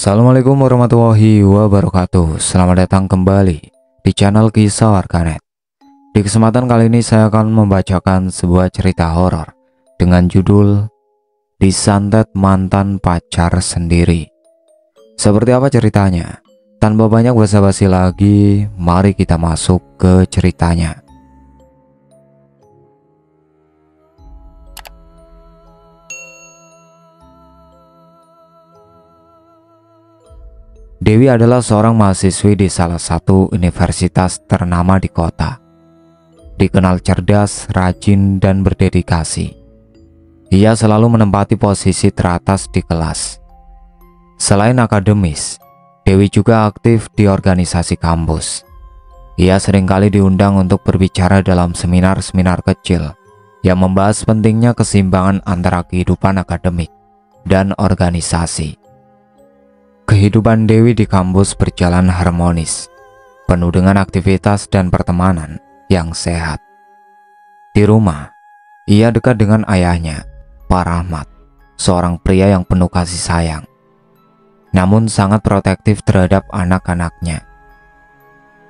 Assalamualaikum warahmatullahi wabarakatuh. Selamat datang kembali di channel Kisah Warganet. Di kesempatan kali ini saya akan membacakan sebuah cerita horor dengan judul Disantet Mantan Pacar Sendiri. Seperti apa ceritanya? Tanpa banyak basa-basi lagi, mari kita masuk ke ceritanya. Dewi adalah seorang mahasiswi di salah satu universitas ternama di kota. Dikenal cerdas, rajin, dan berdedikasi. Ia selalu menempati posisi teratas di kelas. Selain akademis, Dewi juga aktif di organisasi kampus. Ia seringkali diundang untuk berbicara dalam seminar-seminar kecil yang membahas pentingnya keseimbangan antara kehidupan akademik dan organisasi. Kehidupan Dewi di kampus berjalan harmonis, penuh dengan aktivitas dan pertemanan yang sehat. Di rumah, ia dekat dengan ayahnya, Pak Rahmat, seorang pria yang penuh kasih sayang, namun sangat protektif terhadap anak-anaknya.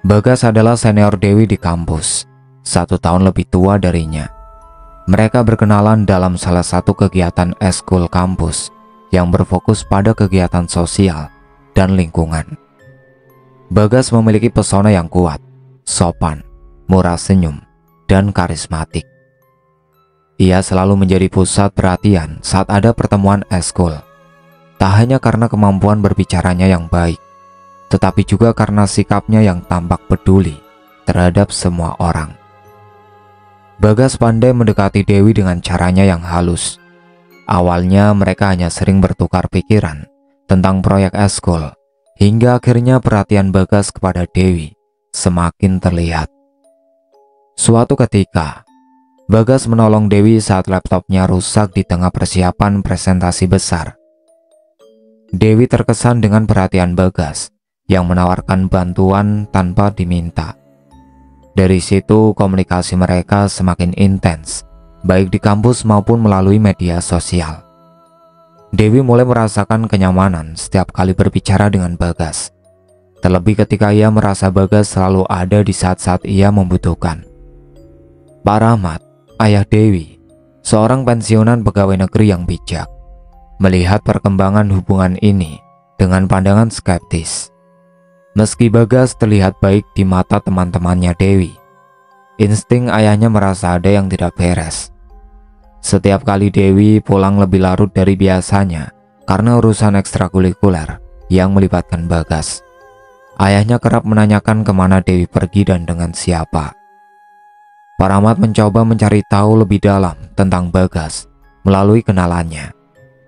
Bagas adalah senior Dewi di kampus, 1 tahun lebih tua darinya. Mereka berkenalan dalam salah satu kegiatan eskul kampus yang berfokus pada kegiatan sosial dan lingkungan. Bagas memiliki pesona yang kuat, sopan, murah senyum, dan karismatik. Ia selalu menjadi pusat perhatian saat ada pertemuan eskul. Tak hanya karena kemampuan berbicaranya yang baik, tetapi juga karena sikapnya yang tampak peduli terhadap semua orang. Bagas pandai mendekati Dewi dengan caranya yang halus. Awalnya mereka hanya sering bertukar pikiran tentang proyek eskul, hingga akhirnya perhatian Bagas kepada Dewi semakin terlihat. Suatu ketika, Bagas menolong Dewi saat laptopnya rusak di tengah persiapan presentasi besar. Dewi terkesan dengan perhatian Bagas yang menawarkan bantuan tanpa diminta. Dari situ komunikasi mereka semakin intens, baik di kampus maupun melalui media sosial. Dewi mulai merasakan kenyamanan setiap kali berbicara dengan Bagas, terlebih ketika ia merasa Bagas selalu ada di saat-saat ia membutuhkan. Pak Rahmat, ayah Dewi, seorang pensiunan pegawai negeri yang bijak, melihat perkembangan hubungan ini dengan pandangan skeptis. Meski Bagas terlihat baik di mata teman-temannya Dewi, insting ayahnya merasa ada yang tidak beres. Setiap kali Dewi pulang lebih larut dari biasanya karena urusan ekstrakurikuler yang melibatkan Bagas, ayahnya kerap menanyakan kemana Dewi pergi dan dengan siapa. Pak Rahmat mencoba mencari tahu lebih dalam tentang Bagas melalui kenalannya.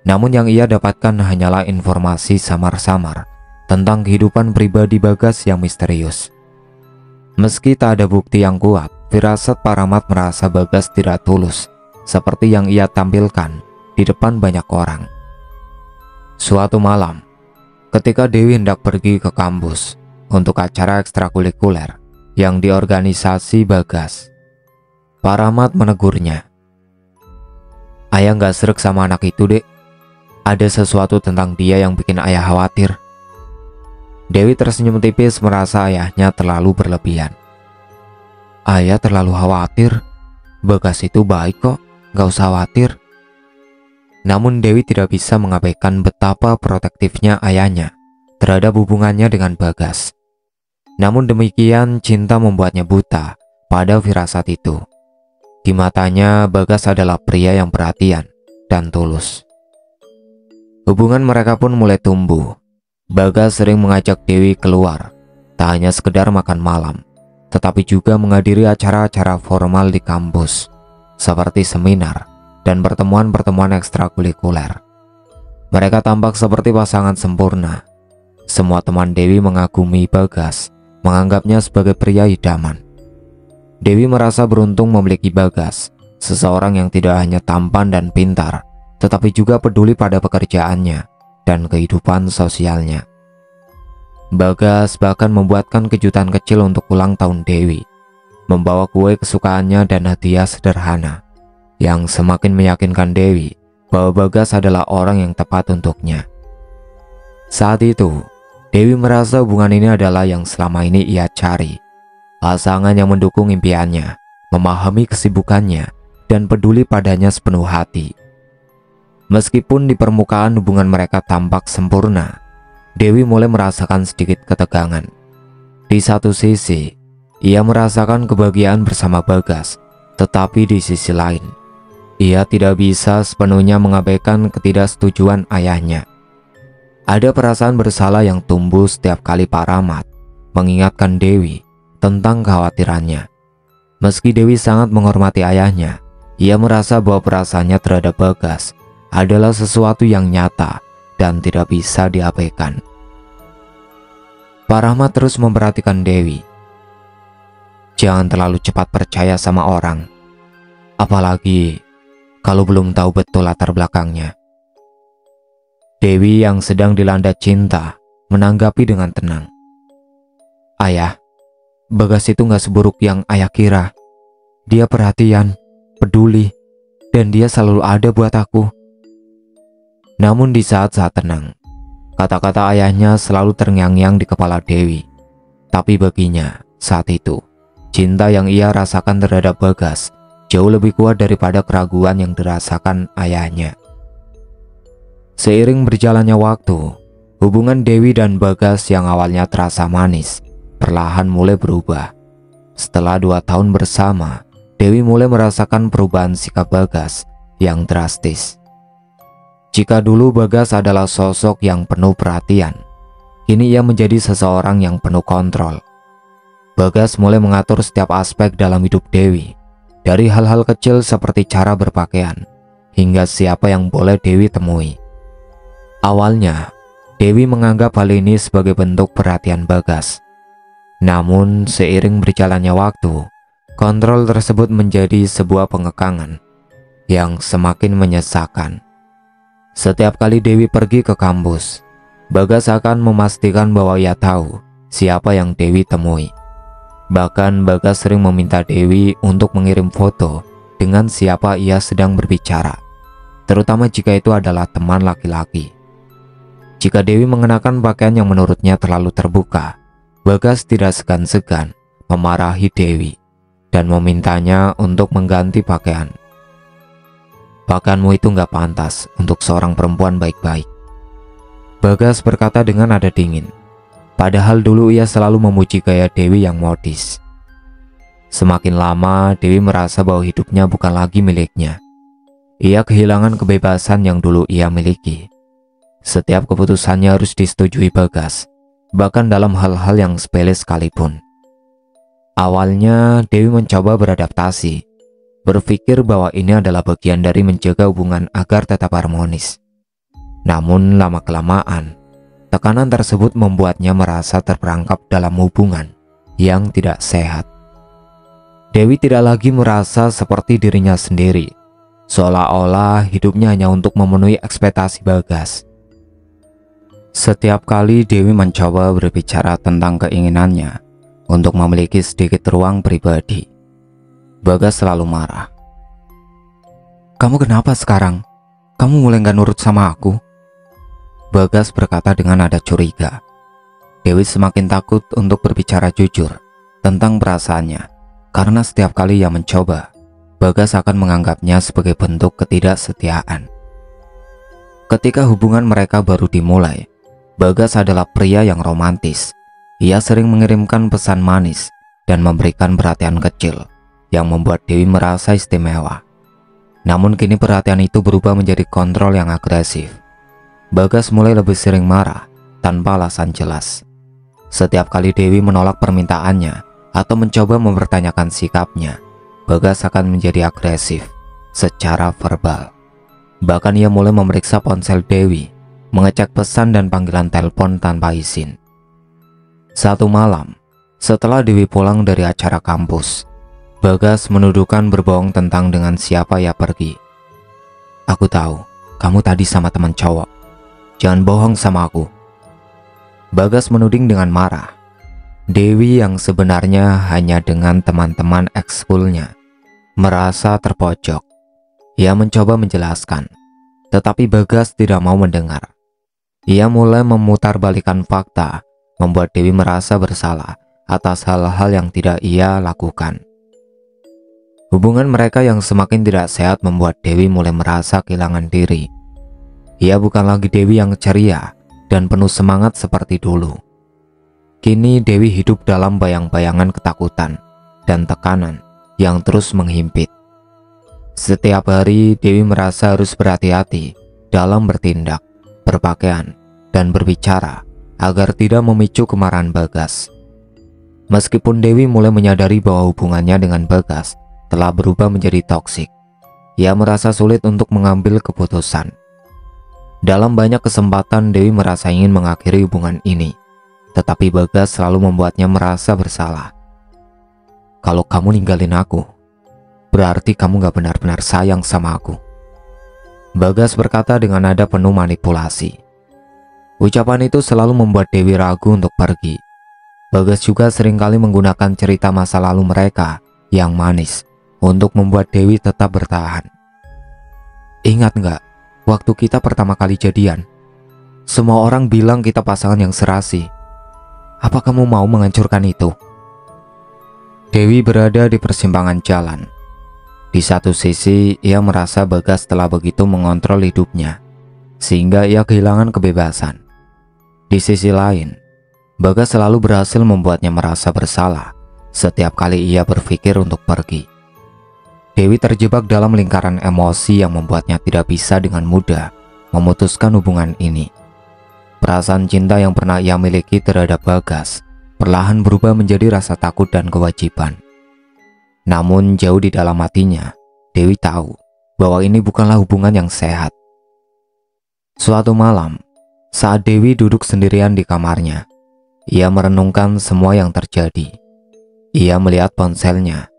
Namun yang ia dapatkan hanyalah informasi samar-samar tentang kehidupan pribadi Bagas yang misterius. Meski tak ada bukti yang kuat, firasat Pak Rahmat merasa Bagas tidak tulus seperti yang ia tampilkan di depan banyak orang. Suatu malam, ketika Dewi hendak pergi ke kampus untuk acara ekstrakurikuler yang diorganisasi Bagas, Pak Rahmat menegurnya. "Ayah gak srek sama anak itu, Dek. Ada sesuatu tentang dia yang bikin ayah khawatir." Dewi tersenyum tipis merasa ayahnya terlalu berlebihan. "Ayah terlalu khawatir? Bagas itu baik kok, gak usah khawatir." Namun Dewi tidak bisa mengabaikan betapa protektifnya ayahnya terhadap hubungannya dengan Bagas. Namun demikian, cinta membuatnya buta pada firasat itu. Di matanya, Bagas adalah pria yang perhatian dan tulus. Hubungan mereka pun mulai tumbuh. Bagas sering mengajak Dewi keluar, tak hanya sekedar makan malam, tetapi juga menghadiri acara-acara formal di kampus, seperti seminar dan pertemuan-pertemuan ekstrakurikuler. Mereka tampak seperti pasangan sempurna. Semua teman Dewi mengagumi Bagas, menganggapnya sebagai pria idaman. Dewi merasa beruntung memiliki Bagas, seseorang yang tidak hanya tampan dan pintar, tetapi juga peduli pada pekerjaannya dan kehidupan sosialnya. Bagas bahkan membuatkan kejutan kecil untuk ulang tahun Dewi, membawa kue kesukaannya dan hadiah sederhana, yang semakin meyakinkan Dewi bahwa Bagas adalah orang yang tepat untuknya. Saat itu, Dewi merasa hubungan ini adalah yang selama ini ia cari. Pasangan yang mendukung impiannya, memahami kesibukannya, dan peduli padanya sepenuh hati. Meskipun di permukaan hubungan mereka tampak sempurna, Dewi mulai merasakan sedikit ketegangan. Di satu sisi, ia merasakan kebahagiaan bersama Bagas, tetapi di sisi lain, ia tidak bisa sepenuhnya mengabaikan ketidaksetujuan ayahnya. Ada perasaan bersalah yang tumbuh setiap kali Pak Rahmat mengingatkan Dewi tentang kekhawatirannya. Meski Dewi sangat menghormati ayahnya, ia merasa bahwa perasaannya terhadap Bagas adalah sesuatu yang nyata dan tidak bisa diabaikan. Pak Rahmat terus memperhatikan Dewi. Jangan terlalu cepat percaya sama orang, apalagi kalau belum tahu betul latar belakangnya. Dewi yang sedang dilanda cinta menanggapi dengan tenang. Ayah, Bagas itu gak seburuk yang ayah kira. Dia perhatian, peduli, dan dia selalu ada buat aku. Namun di saat-saat tenang, kata-kata ayahnya selalu terngiang-ngiang di kepala Dewi. Tapi baginya, saat itu, cinta yang ia rasakan terhadap Bagas jauh lebih kuat daripada keraguan yang dirasakan ayahnya. Seiring berjalannya waktu, hubungan Dewi dan Bagas yang awalnya terasa manis, perlahan mulai berubah. Setelah 2 tahun bersama, Dewi mulai merasakan perubahan sikap Bagas yang drastis. Jika dulu Bagas adalah sosok yang penuh perhatian, kini ia menjadi seseorang yang penuh kontrol. Bagas mulai mengatur setiap aspek dalam hidup Dewi, dari hal-hal kecil seperti cara berpakaian, hingga siapa yang boleh Dewi temui. Awalnya, Dewi menganggap hal ini sebagai bentuk perhatian Bagas. Namun, seiring berjalannya waktu, kontrol tersebut menjadi sebuah pengekangan yang semakin menyesakan. Setiap kali Dewi pergi ke kampus, Bagas akan memastikan bahwa ia tahu siapa yang Dewi temui. Bahkan Bagas sering meminta Dewi untuk mengirim foto dengan siapa ia sedang berbicara, terutama jika itu adalah teman laki-laki. Jika Dewi mengenakan pakaian yang menurutnya terlalu terbuka, Bagas tidak segan-segan memarahi Dewi dan memintanya untuk mengganti pakaian. Pakaianmu itu gak pantas untuk seorang perempuan baik-baik, Bagas berkata dengan nada dingin. Padahal dulu ia selalu memuji gaya Dewi yang modis. Semakin lama, Dewi merasa bahwa hidupnya bukan lagi miliknya. Ia kehilangan kebebasan yang dulu ia miliki. Setiap keputusannya harus disetujui Bagas, bahkan dalam hal-hal yang sepele sekalipun. Awalnya, Dewi mencoba beradaptasi, berpikir bahwa ini adalah bagian dari menjaga hubungan agar tetap harmonis. Namun lama-kelamaan, tekanan tersebut membuatnya merasa terperangkap dalam hubungan yang tidak sehat. Dewi tidak lagi merasa seperti dirinya sendiri, seolah-olah hidupnya hanya untuk memenuhi ekspektasi Bagas. Setiap kali Dewi mencoba berbicara tentang keinginannya untuk memiliki sedikit ruang pribadi, Bagas selalu marah. Kamu kenapa sekarang? Kamu mulai gak nurut sama aku? Bagas berkata dengan nada curiga. Dewi semakin takut untuk berbicara jujur tentang perasaannya, karena setiap kali ia mencoba, Bagas akan menganggapnya sebagai bentuk ketidaksetiaan. Ketika hubungan mereka baru dimulai, Bagas adalah pria yang romantis. Ia sering mengirimkan pesan manis dan memberikan perhatian kecil yang membuat Dewi merasa istimewa. Namun kini perhatian itu berubah menjadi kontrol yang agresif. Bagas mulai lebih sering marah tanpa alasan jelas. Setiap kali Dewi menolak permintaannya atau mencoba mempertanyakan sikapnya, Bagas akan menjadi agresif secara verbal. Bahkan ia mulai memeriksa ponsel Dewi, mengecek pesan dan panggilan telepon tanpa izin. Satu malam, setelah Dewi pulang dari acara kampus, Bagas menuduhkan berbohong tentang dengan siapa ia pergi. Aku tahu, kamu tadi sama teman cowok. Jangan bohong sama aku. Bagas menuding dengan marah. Dewi yang sebenarnya hanya dengan teman-teman ekskulnya merasa terpojok. Ia mencoba menjelaskan, tetapi Bagas tidak mau mendengar. Ia mulai memutarbalikkan fakta, membuat Dewi merasa bersalah atas hal-hal yang tidak ia lakukan. Hubungan mereka yang semakin tidak sehat membuat Dewi mulai merasa kehilangan diri. Ia bukan lagi Dewi yang ceria dan penuh semangat seperti dulu. Kini Dewi hidup dalam bayang-bayangan ketakutan dan tekanan yang terus menghimpit. Setiap hari Dewi merasa harus berhati-hati dalam bertindak, berpakaian, dan berbicara agar tidak memicu kemarahan Bagas. Meskipun Dewi mulai menyadari bahwa hubungannya dengan Bagas telah berubah menjadi toksik, ia merasa sulit untuk mengambil keputusan. Dalam banyak kesempatan Dewi merasa ingin mengakhiri hubungan ini, tetapi Bagas selalu membuatnya merasa bersalah. Kalau kamu ninggalin aku, berarti kamu gak benar-benar sayang sama aku, Bagas berkata dengan nada penuh manipulasi. Ucapan itu selalu membuat Dewi ragu untuk pergi. Bagas juga seringkali menggunakan cerita masa lalu mereka yang manis untuk membuat Dewi tetap bertahan. Ingat gak, waktu kita pertama kali jadian, semua orang bilang kita pasangan yang serasi. Apa kamu mau menghancurkan itu? Dewi berada di persimpangan jalan. Di satu sisi, ia merasa Bagas telah begitu mengontrol hidupnya, sehingga ia kehilangan kebebasan. Di sisi lain, Bagas selalu berhasil membuatnya merasa bersalah setiap kali ia berpikir untuk pergi. Dewi terjebak dalam lingkaran emosi yang membuatnya tidak bisa dengan mudah memutuskan hubungan ini. Perasaan cinta yang pernah ia miliki terhadap Bagas perlahan berubah menjadi rasa takut dan kewajiban. Namun jauh di dalam hatinya, Dewi tahu bahwa ini bukanlah hubungan yang sehat. Suatu malam, saat Dewi duduk sendirian di kamarnya, ia merenungkan semua yang terjadi. Ia melihat ponselnya.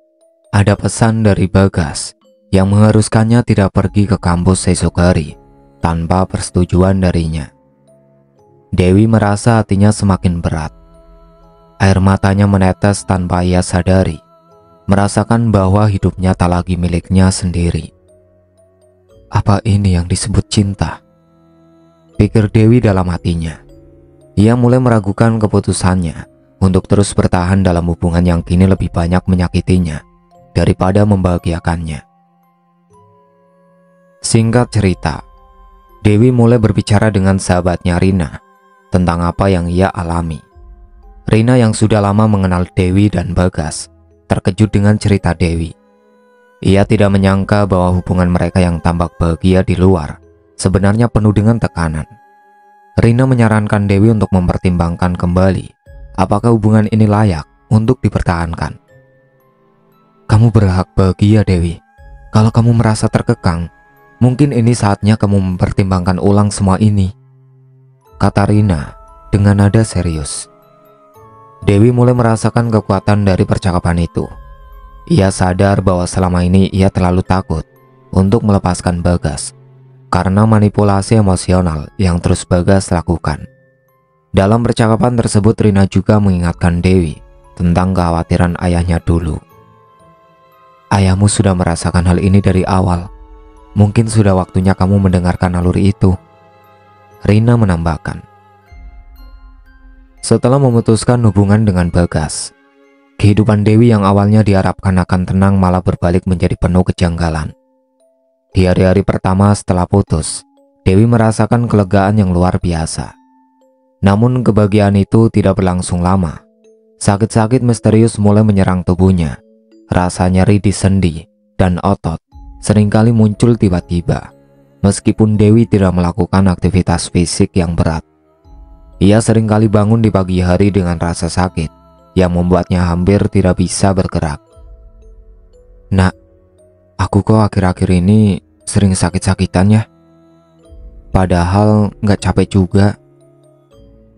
Ada pesan dari Bagas yang mengharuskannya tidak pergi ke kampus esok hari tanpa persetujuan darinya. Dewi merasa hatinya semakin berat. Air matanya menetes tanpa ia sadari, merasakan bahwa hidupnya tak lagi miliknya sendiri. Apa ini yang disebut cinta? Pikir Dewi dalam hatinya. Ia mulai meragukan keputusannya untuk terus bertahan dalam hubungan yang kini lebih banyak menyakitinya daripada membahagiakannya. Singkat cerita, Dewi mulai berbicara dengan sahabatnya Rina tentang apa yang ia alami. Rina yang sudah lama mengenal Dewi dan Bagas terkejut dengan cerita Dewi. Ia tidak menyangka bahwa hubungan mereka yang tampak bahagia di luar sebenarnya penuh dengan tekanan. Rina menyarankan Dewi untuk mempertimbangkan kembali apakah hubungan ini layak untuk dipertahankan. Kamu berhak bahagia, Dewi. Kalau kamu merasa terkekang, mungkin ini saatnya kamu mempertimbangkan ulang semua ini, kata Rina dengan nada serius. Dewi mulai merasakan kekuatan dari percakapan itu. Ia sadar bahwa selama ini ia terlalu takut untuk melepaskan Bagas karena manipulasi emosional yang terus Bagas lakukan. Dalam percakapan tersebut, Rina juga mengingatkan Dewi tentang kekhawatiran ayahnya dulu. Ayahmu sudah merasakan hal ini dari awal. Mungkin sudah waktunya kamu mendengarkan naluri itu, Rina menambahkan. Setelah memutuskan hubungan dengan Bagas, kehidupan Dewi yang awalnya diharapkan akan tenang malah berbalik menjadi penuh kejanggalan. Di hari-hari pertama setelah putus, Dewi merasakan kelegaan yang luar biasa. Namun kebahagiaan itu tidak berlangsung lama. Sakit-sakit misterius mulai menyerang tubuhnya. Rasa nyeri di sendi dan otot seringkali muncul tiba-tiba. Meskipun Dewi tidak melakukan aktivitas fisik yang berat, ia seringkali bangun di pagi hari dengan rasa sakit yang membuatnya hampir tidak bisa bergerak. Nak, aku kok akhir-akhir ini sering sakit-sakitan ya? Padahal nggak capek juga.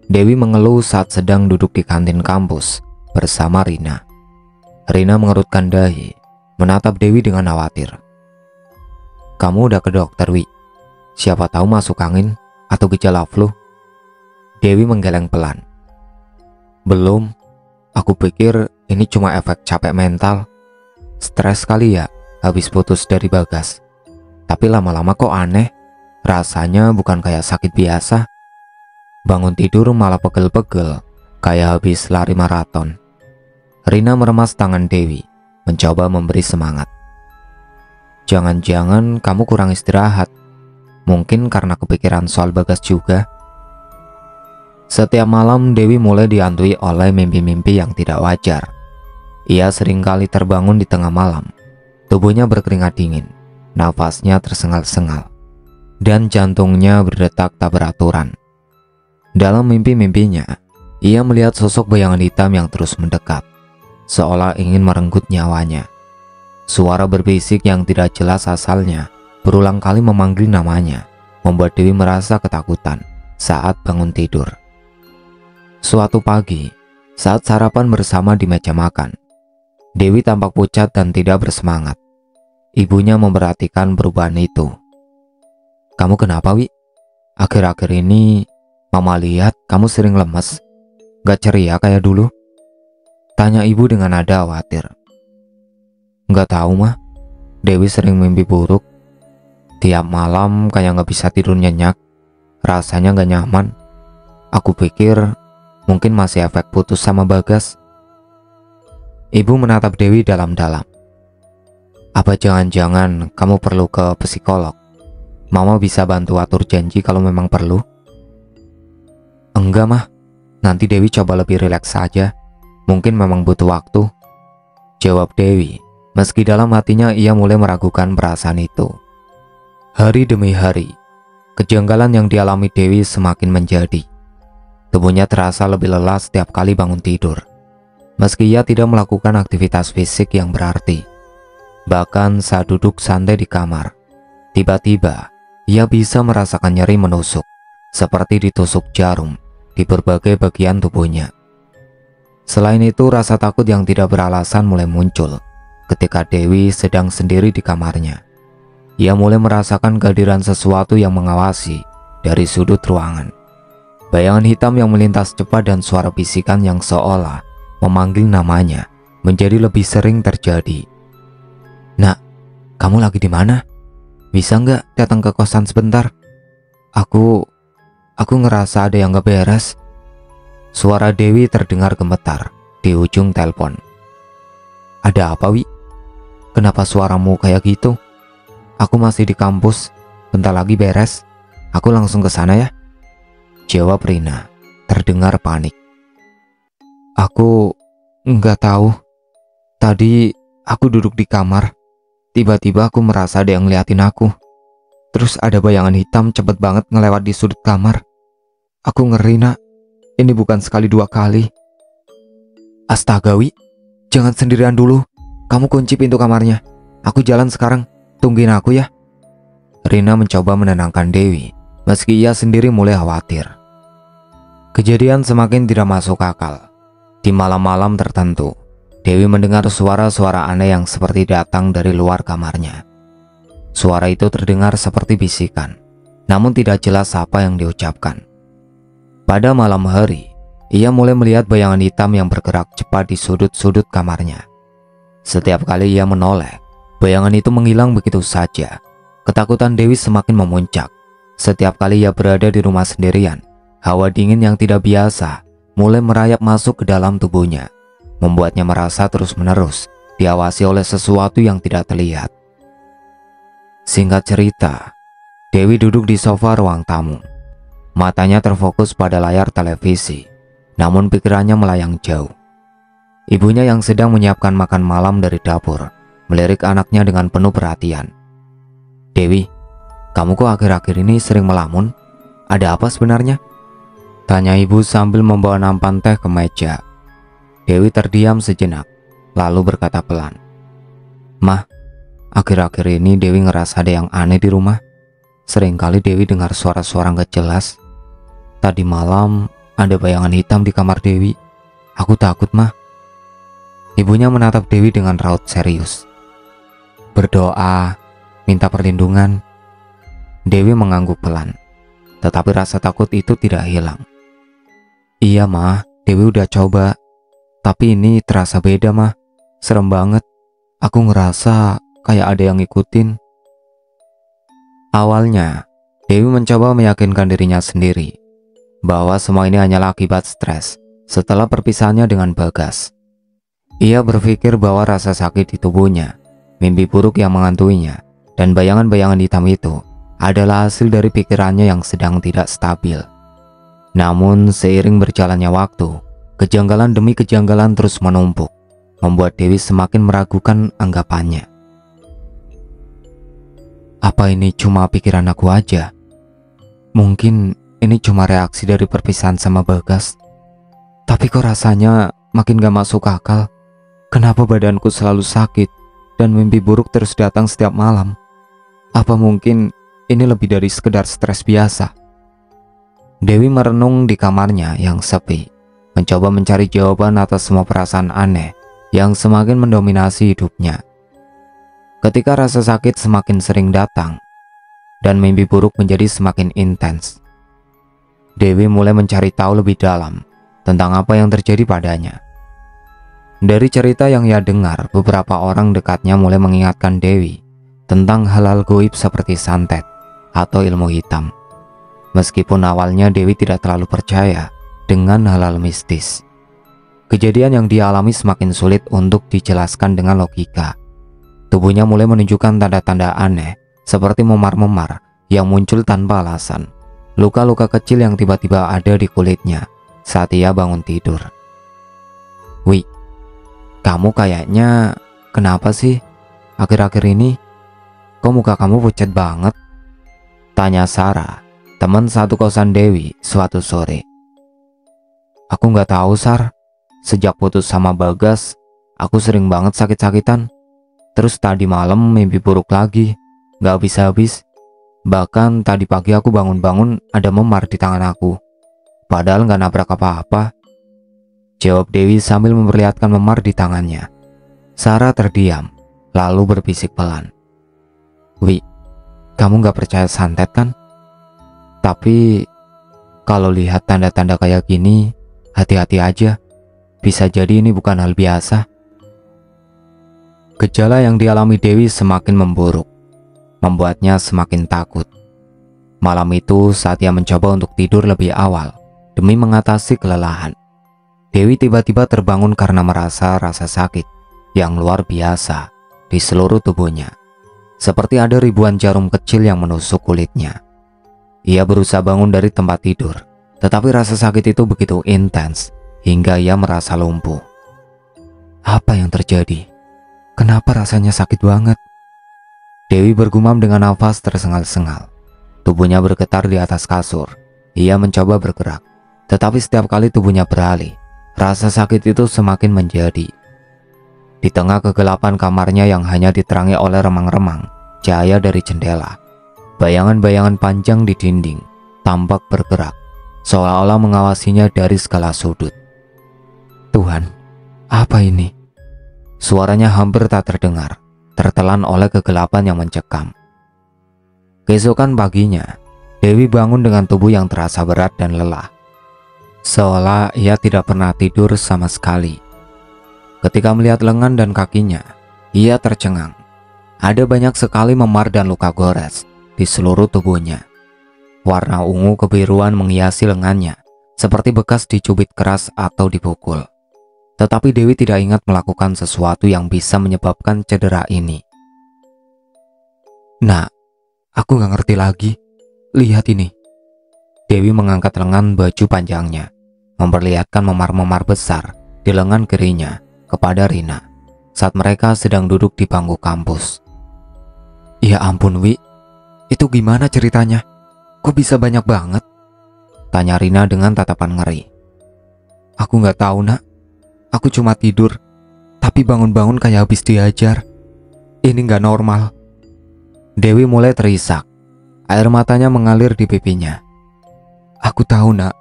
Dewi mengeluh saat sedang duduk di kantin kampus bersama Rina. Rina mengerutkan dahi, menatap Dewi dengan khawatir. Kamu udah ke dokter, Wi? Siapa tahu masuk angin atau gejala flu? Dewi menggeleng pelan. Belum, aku pikir ini cuma efek capek mental. Stres kali ya habis putus dari Bagas. Tapi lama-lama kok aneh, rasanya bukan kayak sakit biasa. Bangun tidur malah pegel-pegel, kayak habis lari maraton. Rina meremas tangan Dewi, mencoba memberi semangat. Jangan-jangan kamu kurang istirahat. Mungkin karena kepikiran soal Bagas juga. Setiap malam Dewi mulai dihantui oleh mimpi-mimpi yang tidak wajar. Ia seringkali terbangun di tengah malam. Tubuhnya berkeringat dingin, nafasnya tersengal-sengal, dan jantungnya berdetak tak beraturan. Dalam mimpi-mimpinya, ia melihat sosok bayangan hitam yang terus mendekat, seolah ingin merenggut nyawanya. Suara berbisik yang tidak jelas asalnya berulang kali memanggil namanya, membuat Dewi merasa ketakutan saat bangun tidur. Suatu pagi, saat sarapan bersama di meja makan, Dewi tampak pucat dan tidak bersemangat. Ibunya memperhatikan perubahan itu. "Kamu kenapa, Wi? Akhir-akhir ini Mama lihat kamu sering lemes, gak ceria kayak dulu," tanya ibu dengan nada khawatir. "Gak tahu mah, Dewi sering mimpi buruk. Tiap malam kayak gak bisa tidur nyenyak, rasanya gak nyaman. Aku pikir mungkin masih efek putus sama Bagas." Ibu menatap Dewi dalam-dalam. "Apa jangan-jangan kamu perlu ke psikolog? Mama bisa bantu atur janji kalau memang perlu." "Enggak mah, nanti Dewi coba lebih rileks saja. Mungkin memang butuh waktu," jawab Dewi, meski dalam hatinya ia mulai meragukan perasaan itu. Hari demi hari, kejanggalan yang dialami Dewi semakin menjadi. Tubuhnya terasa lebih lelah setiap kali bangun tidur, meski ia tidak melakukan aktivitas fisik yang berarti. Bahkan saat duduk santai di kamar, tiba-tiba ia bisa merasakan nyeri menusuk, seperti ditusuk jarum di berbagai bagian tubuhnya. Selain itu, rasa takut yang tidak beralasan mulai muncul ketika Dewi sedang sendiri di kamarnya. Ia mulai merasakan kehadiran sesuatu yang mengawasi dari sudut ruangan. Bayangan hitam yang melintas cepat dan suara bisikan yang seolah memanggil namanya menjadi lebih sering terjadi. "Nak, kamu lagi di mana? Bisa nggak datang ke kosan sebentar? Aku ngerasa ada yang gak beres." Suara Dewi terdengar gemetar di ujung telepon. "Ada apa, Wi? Kenapa suaramu kayak gitu? Aku masih di kampus, bentar lagi beres. Aku langsung ke sana ya," jawab Rina, terdengar panik. "Aku nggak tahu. Tadi aku duduk di kamar. Tiba-tiba aku merasa ada yang ngeliatin aku. Terus ada bayangan hitam cepet banget ngelewat di sudut kamar. Aku ngeri, Nak. Ini bukan sekali dua kali." "Astaga, Wi, jangan sendirian dulu. Kamu kunci pintu kamarnya. Aku jalan sekarang. Tungguin aku ya." Rina mencoba menenangkan Dewi, meski ia sendiri mulai khawatir. Kejadian semakin tidak masuk akal. Di malam-malam tertentu, Dewi mendengar suara-suara aneh yang seperti datang dari luar kamarnya. Suara itu terdengar seperti bisikan, namun tidak jelas apa yang diucapkan. Pada malam hari, ia mulai melihat bayangan hitam yang bergerak cepat di sudut-sudut kamarnya. Setiap kali ia menoleh, bayangan itu menghilang begitu saja. Ketakutan Dewi semakin memuncak. Setiap kali ia berada di rumah sendirian, hawa dingin yang tidak biasa mulai merayap masuk ke dalam tubuhnya, membuatnya merasa terus-menerus diawasi oleh sesuatu yang tidak terlihat. Singkat cerita, Dewi duduk di sofa ruang tamu. Matanya terfokus pada layar televisi, namun pikirannya melayang jauh. Ibunya yang sedang menyiapkan makan malam dari dapur melirik anaknya dengan penuh perhatian. "Dewi, kamu kok akhir-akhir ini sering melamun? Ada apa sebenarnya?" tanya ibu sambil membawa nampan teh ke meja. Dewi terdiam sejenak, lalu berkata pelan, "Mah, akhir-akhir ini Dewi ngerasa ada yang aneh di rumah. Seringkali Dewi dengar suara-suara gak jelas. Tadi malam ada bayangan hitam di kamar Dewi. Aku takut, Mah." Ibunya menatap Dewi dengan raut serius. "Berdoa, minta perlindungan." Dewi mengangguk pelan, tetapi rasa takut itu tidak hilang. "Iya, Mah, Dewi udah coba. Tapi ini terasa beda, Mah. Serem banget. Aku ngerasa kayak ada yang ngikutin." Awalnya, Dewi mencoba meyakinkan dirinya sendiri bahwa semua ini hanyalah akibat stres setelah perpisahannya dengan Bagas. Ia berpikir bahwa rasa sakit di tubuhnya, mimpi buruk yang mengantuinya, dan bayangan-bayangan hitam itu adalah hasil dari pikirannya yang sedang tidak stabil. Namun seiring berjalannya waktu, kejanggalan demi kejanggalan terus menumpuk, membuat Dewi semakin meragukan anggapannya. Apa ini cuma pikiran aku aja? Mungkin ini cuma reaksi dari perpisahan sama Bagas. Tapi kok rasanya makin gak masuk akal. Kenapa badanku selalu sakit dan mimpi buruk terus datang setiap malam? Apa mungkin ini lebih dari sekedar stres biasa? Dewi merenung di kamarnya yang sepi, mencoba mencari jawaban atas semua perasaan aneh yang semakin mendominasi hidupnya. Ketika rasa sakit semakin sering datang dan mimpi buruk menjadi semakin intens, Dewi mulai mencari tahu lebih dalam tentang apa yang terjadi padanya. Dari cerita yang ia dengar, beberapa orang dekatnya mulai mengingatkan Dewi tentang hal-hal goib seperti santet atau ilmu hitam. Meskipun awalnya Dewi tidak terlalu percaya dengan hal-hal mistis, kejadian yang dia alami semakin sulit untuk dijelaskan dengan logika. Tubuhnya mulai menunjukkan tanda-tanda aneh seperti memar-memar yang muncul tanpa alasan, luka-luka kecil yang tiba-tiba ada di kulitnya saat ia bangun tidur. Wi, kamu kayaknya kenapa sih akhir-akhir ini? Kok muka kamu pucat banget? Tanya Sarah, teman satu kosan Dewi, suatu sore. Aku nggak tahu, Sar. Sejak putus sama Bagas, aku sering banget sakit-sakitan. Terus tadi malam mimpi buruk lagi, nggak habis-habis. Bahkan tadi pagi aku bangun-bangun ada memar di tangan aku. Padahal nggak nabrak apa-apa. Jawab Dewi sambil memperlihatkan memar di tangannya. Sarah terdiam, lalu berbisik pelan. Wi, kamu nggak percaya santet kan? Tapi kalau lihat tanda-tanda kayak gini, hati-hati aja. Bisa jadi ini bukan hal biasa. Gejala yang dialami Dewi semakin memburuk, membuatnya semakin takut. Malam itu saat ia mencoba untuk tidur lebih awal demi mengatasi kelelahan, Dewi tiba-tiba terbangun karena merasa rasa sakit yang luar biasa di seluruh tubuhnya. Seperti ada ribuan jarum kecil yang menusuk kulitnya. Ia berusaha bangun dari tempat tidur, tetapi rasa sakit itu begitu intens hingga ia merasa lumpuh. Apa yang terjadi? Kenapa rasanya sakit banget? Dewi bergumam dengan nafas tersengal-sengal. Tubuhnya bergetar di atas kasur. Ia mencoba bergerak, tetapi setiap kali tubuhnya beralih, rasa sakit itu semakin menjadi. Di tengah kegelapan kamarnya yang hanya diterangi oleh remang-remang cahaya dari jendela, bayangan-bayangan panjang di dinding tampak bergerak, seolah-olah mengawasinya dari segala sudut. Tuhan, apa ini? Suaranya hampir tak terdengar, tertelan oleh kegelapan yang mencekam. Keesokan paginya, Dewi bangun dengan tubuh yang terasa berat dan lelah, seolah ia tidak pernah tidur sama sekali. Ketika melihat lengan dan kakinya, ia tercengang. Ada banyak sekali memar dan luka gores di seluruh tubuhnya. Warna ungu kebiruan menghiasi lengannya, seperti bekas dicubit keras atau dipukul. Tetapi Dewi tidak ingat melakukan sesuatu yang bisa menyebabkan cedera ini. Nah, aku gak ngerti lagi. Lihat ini. Dewi mengangkat lengan baju panjangnya, memperlihatkan memar-memar besar di lengan kirinya kepada Rina saat mereka sedang duduk di bangku kampus. Ya ampun, Wi, itu gimana ceritanya? Kok bisa banyak banget? Tanya Rina dengan tatapan ngeri. Aku nggak tahu, Nak. Aku cuma tidur, tapi bangun-bangun kayak habis diajar. Ini nggak normal. Dewi mulai terisak. Air matanya mengalir di pipinya. Aku tahu, Nak.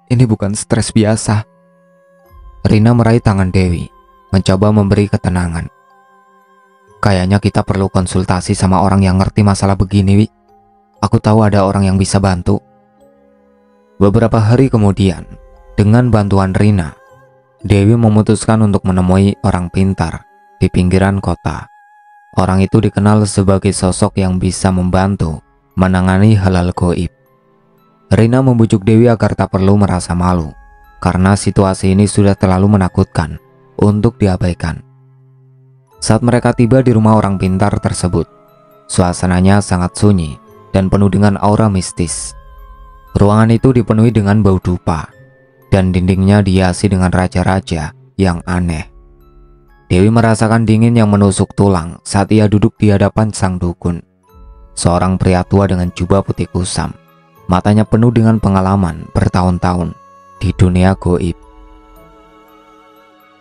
Ini bukan stres biasa. Rina meraih tangan Dewi, mencoba memberi ketenangan. Kayaknya kita perlu konsultasi sama orang yang ngerti masalah begini, Wi. Aku tahu ada orang yang bisa bantu. Beberapa hari kemudian, dengan bantuan Rina, Dewi memutuskan untuk menemui orang pintar di pinggiran kota. Orang itu dikenal sebagai sosok yang bisa membantu menangani hal-hal gaib. Rina membujuk Dewi agar tak perlu merasa malu, karena situasi ini sudah terlalu menakutkan untuk diabaikan. Saat mereka tiba di rumah orang pintar tersebut, suasananya sangat sunyi dan penuh dengan aura mistis. Ruangan itu dipenuhi dengan bau dupa, dan dindingnya dihiasi dengan raja-raja yang aneh. Dewi merasakan dingin yang menusuk tulang saat ia duduk di hadapan sang dukun. Seorang pria tua dengan jubah putih kusam, matanya penuh dengan pengalaman bertahun-tahun di dunia goib.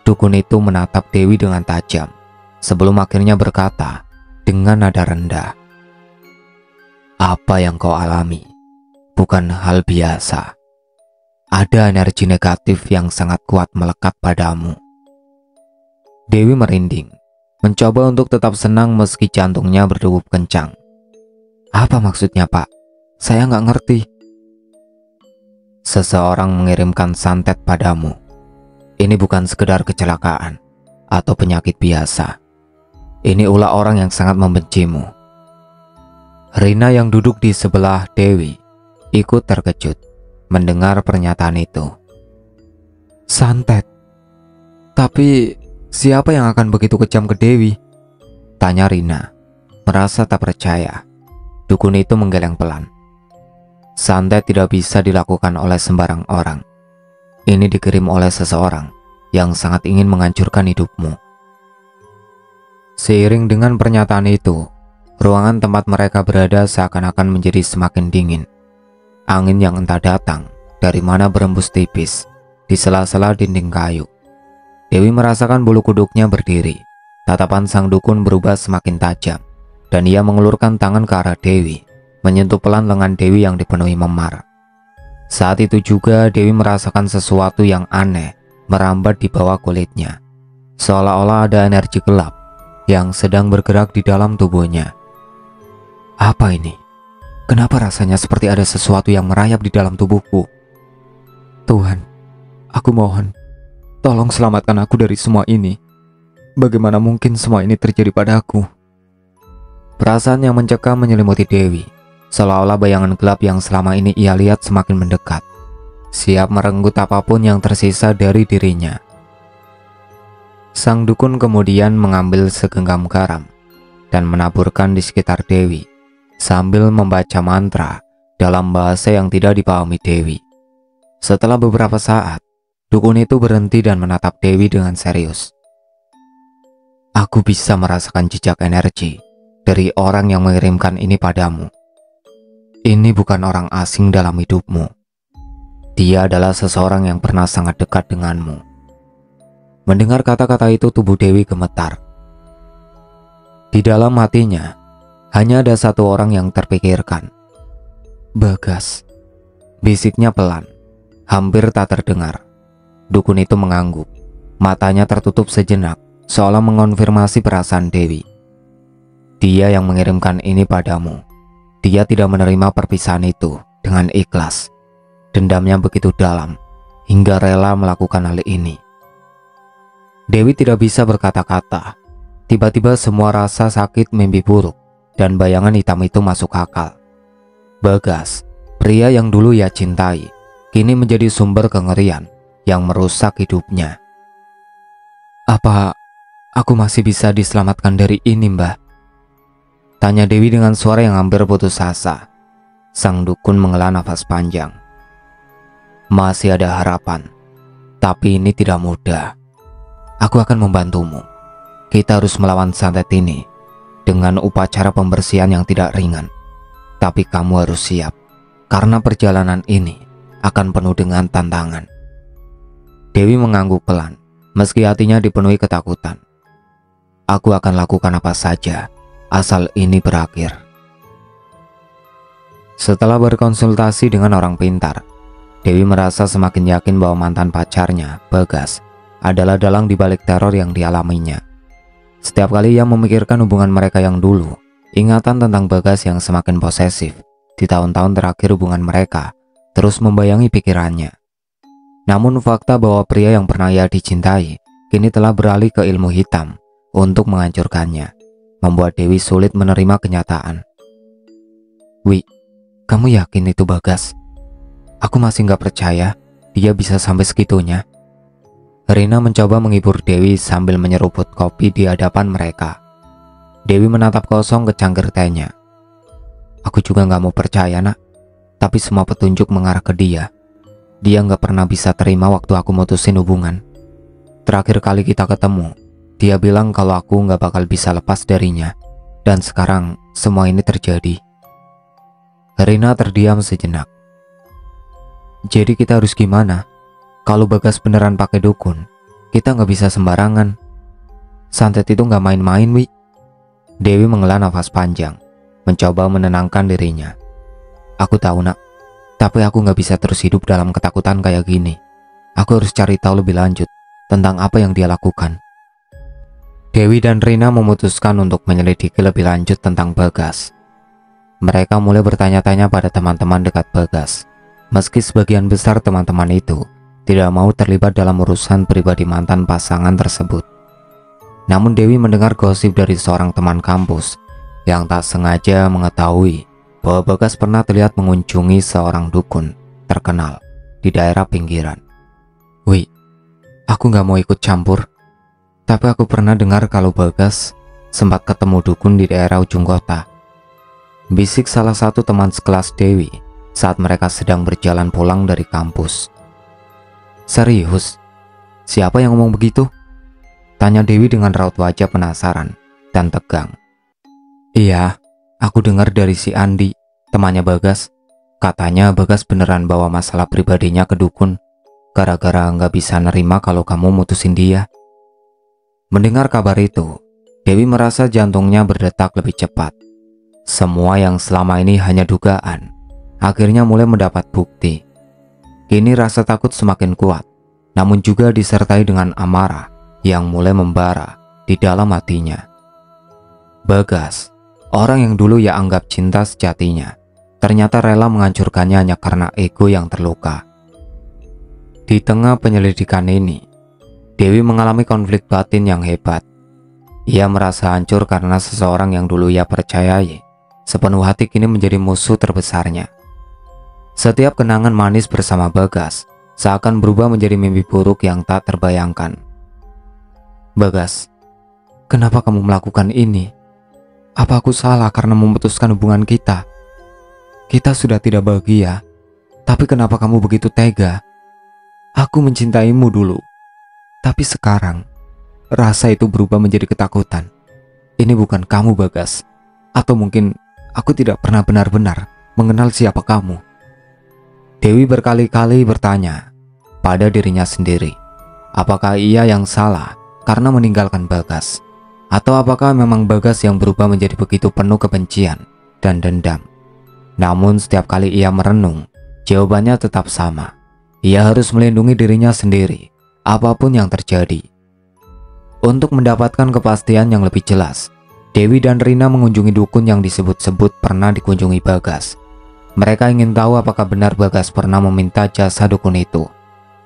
Dukun itu menatap Dewi dengan tajam sebelum akhirnya berkata dengan nada rendah, "Apa yang kau alami bukan hal biasa. Ada energi negatif yang sangat kuat melekat padamu." Dewi merinding, mencoba untuk tetap senang meski jantungnya berdegup kencang. "Apa maksudnya, Pak? Saya nggak ngerti." "Seseorang mengirimkan santet padamu. Ini bukan sekedar kecelakaan atau penyakit biasa. Ini ulah orang yang sangat membencimu." Rina yang duduk di sebelah Dewi ikut terkejut mendengar pernyataan itu. "Santet? Tapi siapa yang akan begitu kejam ke Dewi?" tanya Rina, merasa tak percaya. Dukun itu menggeleng pelan. "Santet tidak bisa dilakukan oleh sembarang orang. Ini dikirim oleh seseorang yang sangat ingin menghancurkan hidupmu." Seiring dengan pernyataan itu, ruangan tempat mereka berada seakan-akan menjadi semakin dingin. Angin yang entah datang dari mana berembus tipis di sela-sela dinding kayu. Dewi merasakan bulu kuduknya berdiri. Tatapan sang dukun berubah semakin tajam, dan ia mengulurkan tangan ke arah Dewi, menyentuh pelan lengan Dewi yang dipenuhi memar. Saat itu juga Dewi merasakan sesuatu yang aneh merambat di bawah kulitnya, seolah-olah ada energi gelap yang sedang bergerak di dalam tubuhnya. "Apa ini? Kenapa rasanya seperti ada sesuatu yang merayap di dalam tubuhku? Tuhan, aku mohon, tolong selamatkan aku dari semua ini. Bagaimana mungkin semua ini terjadi padaku?" Perasaan yang mencekam menyelimuti Dewi, seolah-olah bayangan gelap yang selama ini ia lihat semakin mendekat, siap merenggut apapun yang tersisa dari dirinya. Sang dukun kemudian mengambil segenggam garam dan menaburkan di sekitar Dewi sambil membaca mantra dalam bahasa yang tidak dipahami Dewi. Setelah beberapa saat, dukun itu berhenti dan menatap Dewi dengan serius. "Aku bisa merasakan jejak energi dari orang yang mengirimkan ini padamu. Ini bukan orang asing dalam hidupmu. Dia adalah seseorang yang pernah sangat dekat denganmu." Mendengar kata-kata itu, tubuh Dewi gemetar. Di dalam hatinya, hanya ada satu orang yang terpikirkan. "Bagas," bisiknya pelan, hampir tak terdengar. Dukun itu mengangguk, matanya tertutup sejenak, seolah mengonfirmasi perasaan Dewi. "Dia yang mengirimkan ini padamu. Dia tidak menerima perpisahan itu dengan ikhlas. Dendamnya begitu dalam, hingga rela melakukan hal ini." Dewi tidak bisa berkata-kata. Tiba-tiba semua rasa sakit, mimpi buruk, dan bayangan hitam itu masuk akal. Bagas, pria yang dulu ia cintai, kini menjadi sumber kengerian yang merusak hidupnya. "Apa aku masih bisa diselamatkan dari ini, Mbah?" tanya Dewi dengan suara yang hampir putus asa. Sang dukun menghela nafas panjang. "Masih ada harapan, tapi ini tidak mudah. Aku akan membantumu. Kita harus melawan santet ini dengan upacara pembersihan yang tidak ringan. Tapi kamu harus siap, karena perjalanan ini akan penuh dengan tantangan." Dewi mengangguk pelan, meski hatinya dipenuhi ketakutan. "Aku akan lakukan apa saja, asal ini berakhir." Setelah berkonsultasi dengan orang pintar, Dewi merasa semakin yakin bahwa mantan pacarnya, Bagas, adalah dalang dibalik teror yang dialaminya. Setiap kali ia memikirkan hubungan mereka yang dulu, ingatan tentang Bagas yang semakin posesif di tahun-tahun terakhir hubungan mereka terus membayangi pikirannya. Namun fakta bahwa pria yang pernah ia dicintai kini telah beralih ke ilmu hitam untuk menghancurkannya, membuat Dewi sulit menerima kenyataan. "Wi, kamu yakin itu Bagas?" Aku masih nggak percaya dia bisa sampai segitunya. Rina mencoba menghibur Dewi sambil menyeruput kopi di hadapan mereka. Dewi menatap kosong ke cangkir tehnya. Aku juga nggak mau percaya, nak. Tapi semua petunjuk mengarah ke dia. Dia nggak pernah bisa terima waktu aku mutusin hubungan. Terakhir kali kita ketemu, dia bilang kalau aku nggak bakal bisa lepas darinya. Dan sekarang semua ini terjadi. Rina terdiam sejenak. Jadi kita harus gimana? Kalau Bagas beneran pakai dukun, kita nggak bisa sembarangan. Santet itu nggak main-main, Wi. Dewi menghela nafas panjang, mencoba menenangkan dirinya. Aku tahu, nak, tapi aku nggak bisa terus hidup dalam ketakutan kayak gini. Aku harus cari tahu lebih lanjut tentang apa yang dia lakukan. Dewi dan Rina memutuskan untuk menyelidiki lebih lanjut tentang Bagas. Mereka mulai bertanya-tanya pada teman-teman dekat Bagas. Meski sebagian besar teman-teman itu tidak mau terlibat dalam urusan pribadi mantan pasangan tersebut. Namun Dewi mendengar gosip dari seorang teman kampus yang tak sengaja mengetahui bahwa Bagas pernah terlihat mengunjungi seorang dukun terkenal di daerah pinggiran. Wih, aku gak mau ikut campur, tapi aku pernah dengar kalau Bagas sempat ketemu dukun di daerah ujung kota. Bisik salah satu teman sekelas Dewi saat mereka sedang berjalan pulang dari kampus. Serius? Siapa yang ngomong begitu? Tanya Dewi dengan raut wajah penasaran dan tegang. Iya, aku dengar dari si Andi, temannya Bagas. Katanya Bagas beneran bawa masalah pribadinya ke dukun gara-gara nggak bisa nerima kalau kamu mutusin dia. Mendengar kabar itu, Dewi merasa jantungnya berdetak lebih cepat. Semua yang selama ini hanya dugaan akhirnya mulai mendapat bukti. Kini rasa takut semakin kuat, namun juga disertai dengan amarah yang mulai membara di dalam hatinya. Bagas, orang yang dulu ia anggap cinta sejatinya, ternyata rela menghancurkannya hanya karena ego yang terluka. Di tengah penyelidikan ini, Dewi mengalami konflik batin yang hebat. Ia merasa hancur karena seseorang yang dulu ia percayai sepenuh hati kini menjadi musuh terbesarnya. Setiap kenangan manis bersama Bagas seakan berubah menjadi mimpi buruk yang tak terbayangkan. Bagas, kenapa kamu melakukan ini? Apa aku salah karena memutuskan hubungan kita? Kita sudah tidak bahagia, tapi kenapa kamu begitu tega? Aku mencintaimu dulu, tapi sekarang rasa itu berubah menjadi ketakutan. Ini bukan kamu, Bagas. Atau mungkin aku tidak pernah benar-benar mengenal siapa kamu. Dewi berkali-kali bertanya pada dirinya sendiri, apakah ia yang salah karena meninggalkan Bagas? Atau apakah memang Bagas yang berubah menjadi begitu penuh kebencian dan dendam? Namun setiap kali ia merenung, jawabannya tetap sama. Ia harus melindungi dirinya sendiri, apapun yang terjadi. Untuk mendapatkan kepastian yang lebih jelas, Dewi dan Rina mengunjungi dukun yang disebut-sebut pernah dikunjungi Bagas. Mereka ingin tahu apakah benar Bagas pernah meminta jasa dukun itu.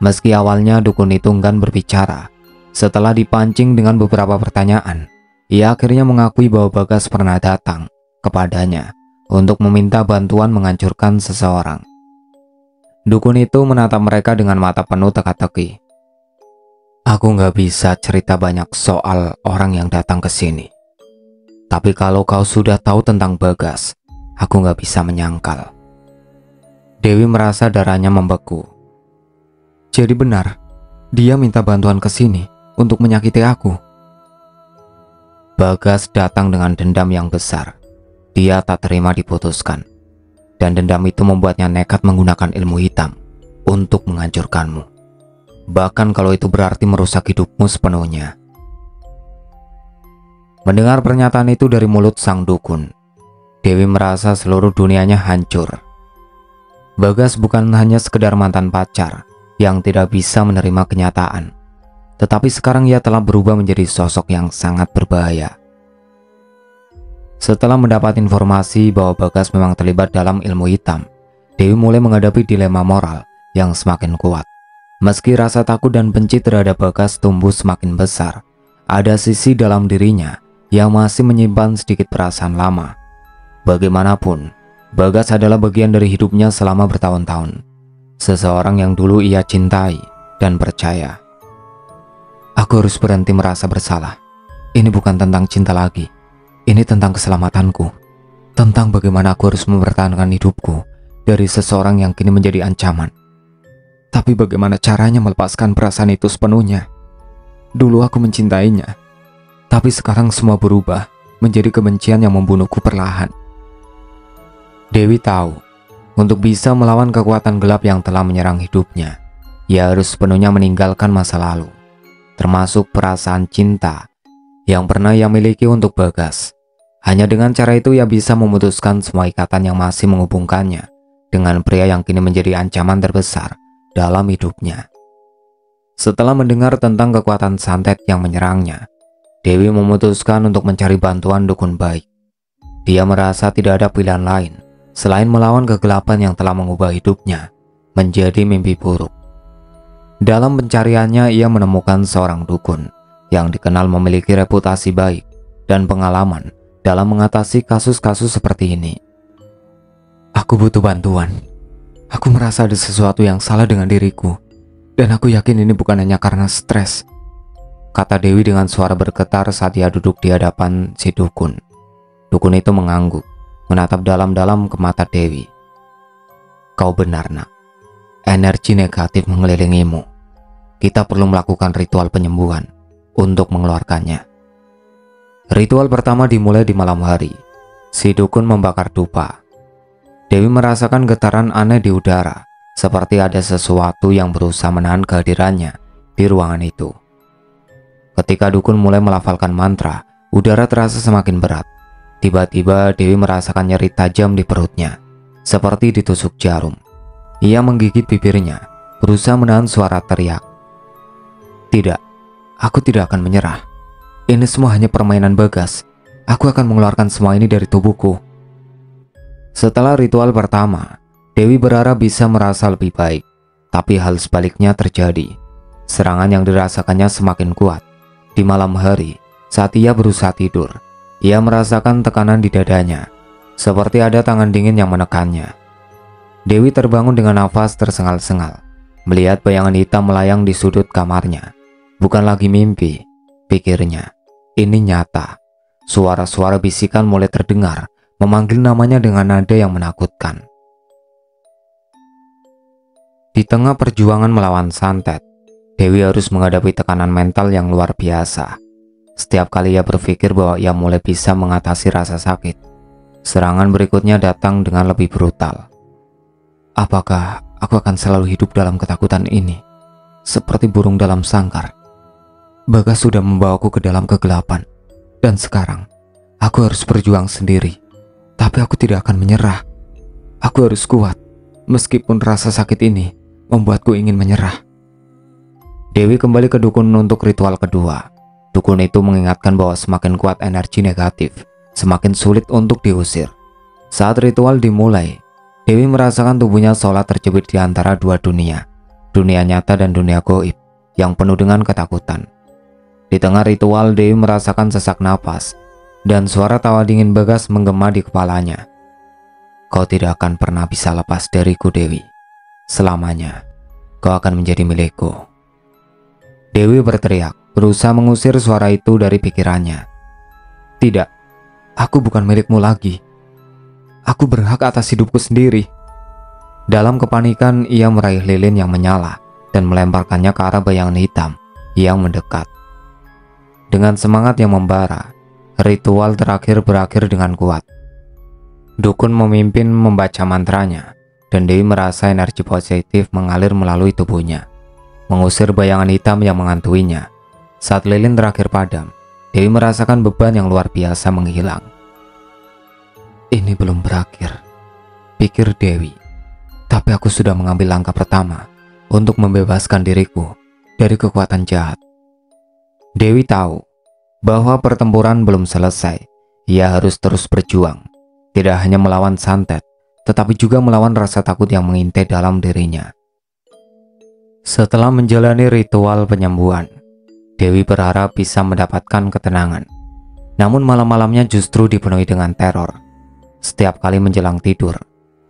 Meski awalnya dukun itu enggan berbicara, setelah dipancing dengan beberapa pertanyaan, ia akhirnya mengakui bahwa Bagas pernah datang kepadanya untuk meminta bantuan menghancurkan seseorang. Dukun itu menatap mereka dengan mata penuh teka-teki. Aku nggak bisa cerita banyak soal orang yang datang ke sini. Tapi kalau kau sudah tahu tentang Bagas, aku nggak bisa menyangkal. Dewi merasa darahnya membeku. Jadi benar, dia minta bantuan ke sini untuk menyakiti aku. Bagas datang dengan dendam yang besar. Dia tak terima diputuskan. Dan dendam itu membuatnya nekat menggunakan ilmu hitam untuk menghancurkanmu. Bahkan kalau itu berarti merusak hidupmu sepenuhnya. Mendengar pernyataan itu dari mulut sang dukun, Dewi merasa seluruh dunianya hancur. Bagas bukan hanya sekedar mantan pacar yang tidak bisa menerima kenyataan, tetapi sekarang ia telah berubah menjadi sosok yang sangat berbahaya. Setelah mendapat informasi bahwa Bagas memang terlibat dalam ilmu hitam, Dewi mulai menghadapi dilema moral yang semakin kuat. Meski rasa takut dan benci terhadap Bagas tumbuh semakin besar, ada sisi dalam dirinya yang masih menyimpan sedikit perasaan lama. Bagaimanapun, Bagas adalah bagian dari hidupnya selama bertahun-tahun. seseorang yang dulu ia cintai dan percaya. Aku harus berhenti merasa bersalah. Ini bukan tentang cinta lagi. Ini tentang keselamatanku. Tentang bagaimana aku harus mempertahankan hidupku dari seseorang yang kini menjadi ancaman. Tapi bagaimana caranya melepaskan perasaan itu sepenuhnya? Dulu aku mencintainya, tapi sekarang semua berubah menjadi kebencian yang membunuhku perlahan. Dewi tahu, untuk bisa melawan kekuatan gelap yang telah menyerang hidupnya, ia harus sepenuhnya meninggalkan masa lalu, termasuk perasaan cinta yang pernah ia miliki untuk Bagas. Hanya dengan cara itu ia bisa memutuskan semua ikatan yang masih menghubungkannya dengan pria yang kini menjadi ancaman terbesar dalam hidupnya. Setelah mendengar tentang kekuatan santet yang menyerangnya, Dewi memutuskan untuk mencari bantuan dukun baik. Dia merasa tidak ada pilihan lain selain melawan kegelapan yang telah mengubah hidupnya menjadi mimpi buruk. Dalam pencariannya, ia menemukan seorang dukun yang dikenal memiliki reputasi baik dan pengalaman dalam mengatasi kasus-kasus seperti ini. Aku butuh bantuan. Aku merasa ada sesuatu yang salah dengan diriku, dan aku yakin ini bukan hanya karena stres, kata Dewi dengan suara bergetar saat ia duduk di hadapan si dukun. Dukun itu mengangguk, menatap dalam-dalam ke mata Dewi. Kau benar, nak. Energi negatif mengelilingimu. Kita perlu melakukan ritual penyembuhan untuk mengeluarkannya. Ritual pertama dimulai di malam hari. Si dukun membakar dupa. Dewi merasakan getaran aneh di udara, seperti ada sesuatu yang berusaha menahan kehadirannya di ruangan itu. Ketika dukun mulai melafalkan mantra, udara terasa semakin berat. Tiba-tiba Dewi merasakan nyeri tajam di perutnya, seperti ditusuk jarum. Ia menggigit bibirnya, berusaha menahan suara teriak. Tidak, aku tidak akan menyerah. Ini semua hanya permainan Bagas. Aku akan mengeluarkan semua ini dari tubuhku. Setelah ritual pertama, Dewi berharap bisa merasa lebih baik, tapi hal sebaliknya terjadi. Serangan yang dirasakannya semakin kuat. Di malam hari, saat ia berusaha tidur, ia merasakan tekanan di dadanya, seperti ada tangan dingin yang menekannya. Dewi terbangun dengan nafas tersengal-sengal, melihat bayangan hitam melayang di sudut kamarnya. Bukan lagi mimpi, pikirnya. Ini nyata. Suara-suara bisikan mulai terdengar, memanggil namanya dengan nada yang menakutkan. Di tengah perjuangan melawan santet, Dewi harus menghadapi tekanan mental yang luar biasa. Setiap kali ia berpikir bahwa ia mulai bisa mengatasi rasa sakit, serangan berikutnya datang dengan lebih brutal. Apakah aku akan selalu hidup dalam ketakutan ini? Seperti burung dalam sangkar. Bagas sudah membawaku ke dalam kegelapan, dan sekarang aku harus berjuang sendiri. Tapi aku tidak akan menyerah. Aku harus kuat, meskipun rasa sakit ini membuatku ingin menyerah. Dewi kembali ke dukun untuk ritual kedua. Dukun itu mengingatkan bahwa semakin kuat energi negatif, semakin sulit untuk diusir. Saat ritual dimulai, Dewi merasakan tubuhnya seolah terjepit di antara dua dunia nyata dan dunia gaib yang penuh dengan ketakutan. Di tengah ritual, Dewi merasakan sesak napas, dan suara tawa dingin Bagas menggema di kepalanya. Kau tidak akan pernah bisa lepas dariku, Dewi. Selamanya, kau akan menjadi milikku. Dewi berteriak, berusaha mengusir suara itu dari pikirannya. Tidak, aku bukan milikmu lagi. Aku berhak atas hidupku sendiri. Dalam kepanikan, ia meraih lilin yang menyala dan melemparkannya ke arah bayangan hitam yang mendekat. Dengan semangat yang membara, ritual terakhir berakhir dengan kuat. Dukun memimpin membaca mantranya, dan Dewi merasa energi positif mengalir melalui tubuhnya, mengusir bayangan hitam yang mengantuinya. Saat lilin terakhir padam, Dewi merasakan beban yang luar biasa menghilang. Ini belum berakhir, pikir Dewi. Tapi aku sudah mengambil langkah pertama untuk membebaskan diriku dari kekuatan jahat. Dewi tahu bahwa pertempuran belum selesai. Ia harus terus berjuang, tidak hanya melawan santet, tetapi juga melawan rasa takut yang mengintai dalam dirinya. Setelah menjalani ritual penyembuhan, Dewi berharap bisa mendapatkan ketenangan. Namun malam-malamnya justru dipenuhi dengan teror. Setiap kali menjelang tidur,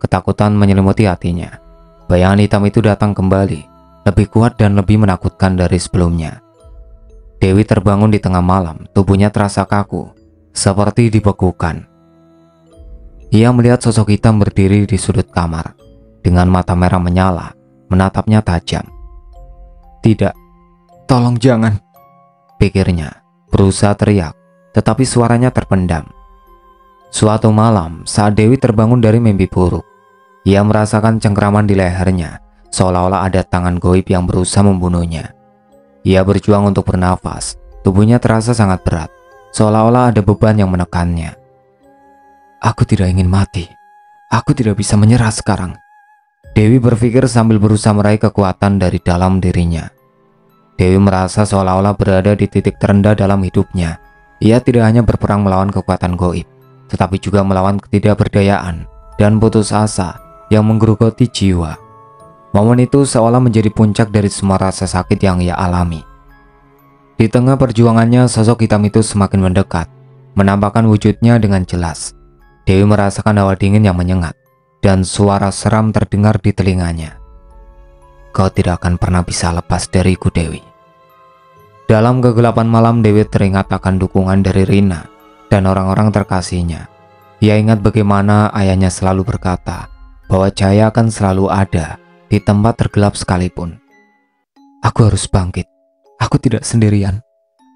ketakutan menyelimuti hatinya. Bayangan hitam itu datang kembali, lebih kuat dan lebih menakutkan dari sebelumnya. Dewi terbangun di tengah malam, tubuhnya terasa kaku, seperti dibekukan. Ia melihat sosok hitam berdiri di sudut kamar, dengan mata merah menyala, menatapnya tajam. Tidak, tolong jangan, pikirnya, berusaha teriak, tetapi suaranya terpendam. Suatu malam, saat Dewi terbangun dari mimpi buruk, ia merasakan cengkraman di lehernya, seolah-olah ada tangan goib yang berusaha membunuhnya. Ia berjuang untuk bernafas, tubuhnya terasa sangat berat, seolah-olah ada beban yang menekannya. Aku tidak ingin mati, aku tidak bisa menyerah sekarang, Dewi berpikir sambil berusaha meraih kekuatan dari dalam dirinya. Dewi merasa seolah-olah berada di titik terendah dalam hidupnya. Ia tidak hanya berperang melawan kekuatan goib, tetapi juga melawan ketidakberdayaan dan putus asa yang menggerogoti jiwa. Momen itu seolah menjadi puncak dari semua rasa sakit yang ia alami. Di tengah perjuangannya, sosok hitam itu semakin mendekat, menampakkan wujudnya dengan jelas. Dewi merasakan hawa dingin yang menyengat, dan suara seram terdengar di telinganya. Kau tidak akan pernah bisa lepas dariku, Dewi. Dalam kegelapan malam, Dewi teringat akan dukungan dari Rina dan orang-orang terkasihnya. Ia ingat bagaimana ayahnya selalu berkata bahwa cahaya akan selalu ada di tempat tergelap sekalipun. Aku harus bangkit. Aku tidak sendirian.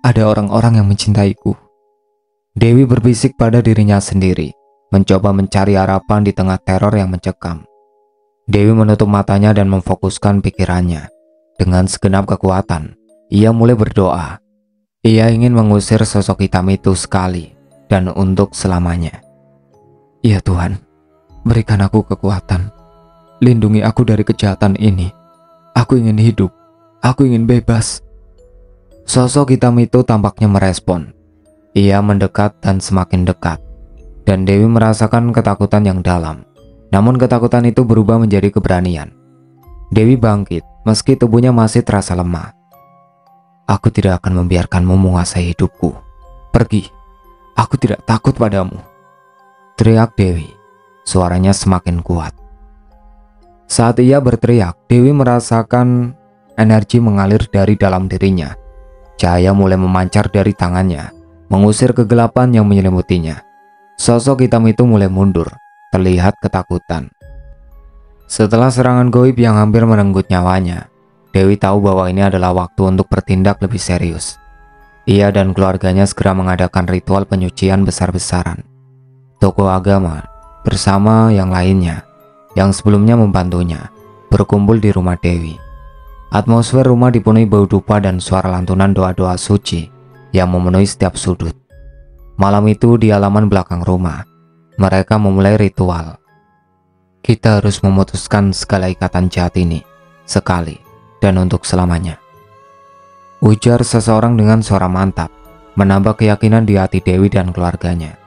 Ada orang-orang yang mencintaiku. Dewi berbisik pada dirinya sendiri, mencoba mencari harapan di tengah teror yang mencekam. Dewi menutup matanya dan memfokuskan pikirannya. Dengan segenap kekuatan, ia mulai berdoa. Ia ingin mengusir sosok hitam itu sekali dan untuk selamanya. Ya Tuhan, berikan aku kekuatan. Lindungi aku dari kejahatan ini. Aku ingin hidup. Aku ingin bebas. Sosok hitam itu tampaknya merespon. Ia mendekat dan semakin dekat. Dan Dewi merasakan ketakutan yang dalam. Namun ketakutan itu berubah menjadi keberanian. Dewi bangkit meski tubuhnya masih terasa lemah. Aku tidak akan membiarkanmu menguasai hidupku. Pergi. Aku tidak takut padamu, teriak Dewi. Suaranya semakin kuat. Saat ia berteriak, Dewi merasakan energi mengalir dari dalam dirinya. Cahaya mulai memancar dari tangannya, mengusir kegelapan yang menyelimutinya. Sosok hitam itu mulai mundur, terlihat ketakutan. Setelah serangan goib yang hampir merenggut nyawanya, Dewi tahu bahwa ini adalah waktu untuk bertindak lebih serius. Ia dan keluarganya segera mengadakan ritual penyucian besar-besaran. Tokoh agama bersama yang lainnya yang sebelumnya membantunya berkumpul di rumah Dewi. Atmosfer rumah dipenuhi bau dupa dan suara lantunan doa-doa suci yang memenuhi setiap sudut. Malam itu di halaman belakang rumah, mereka memulai ritual. Kita harus memutuskan segala ikatan jahat ini, sekali dan untuk selamanya, ujar seseorang dengan suara mantap, menambah keyakinan di hati Dewi dan keluarganya.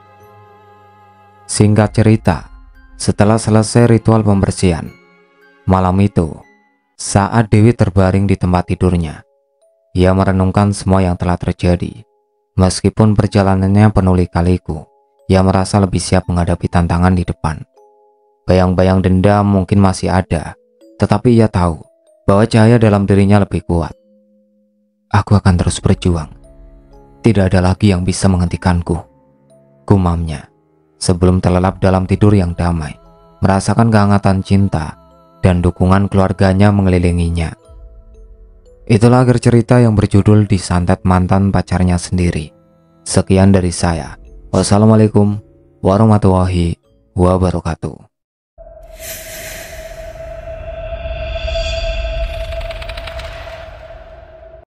Singkat cerita, setelah selesai ritual pembersihan, malam itu, saat Dewi terbaring di tempat tidurnya, ia merenungkan semua yang telah terjadi. Meskipun perjalanannya penuh lika-liku, ia merasa lebih siap menghadapi tantangan di depan. Bayang-bayang dendam mungkin masih ada, tetapi ia tahu bahwa cahaya dalam dirinya lebih kuat. Aku akan terus berjuang. Tidak ada lagi yang bisa menghentikanku, gumamnya sebelum terlelap dalam tidur yang damai, merasakan kehangatan cinta dan dukungan keluarganya mengelilinginya. Itulah akhir cerita yang berjudul Disantet Mantan Pacarnya Sendiri. Sekian dari saya. Wassalamualaikum warahmatullahi wabarakatuh.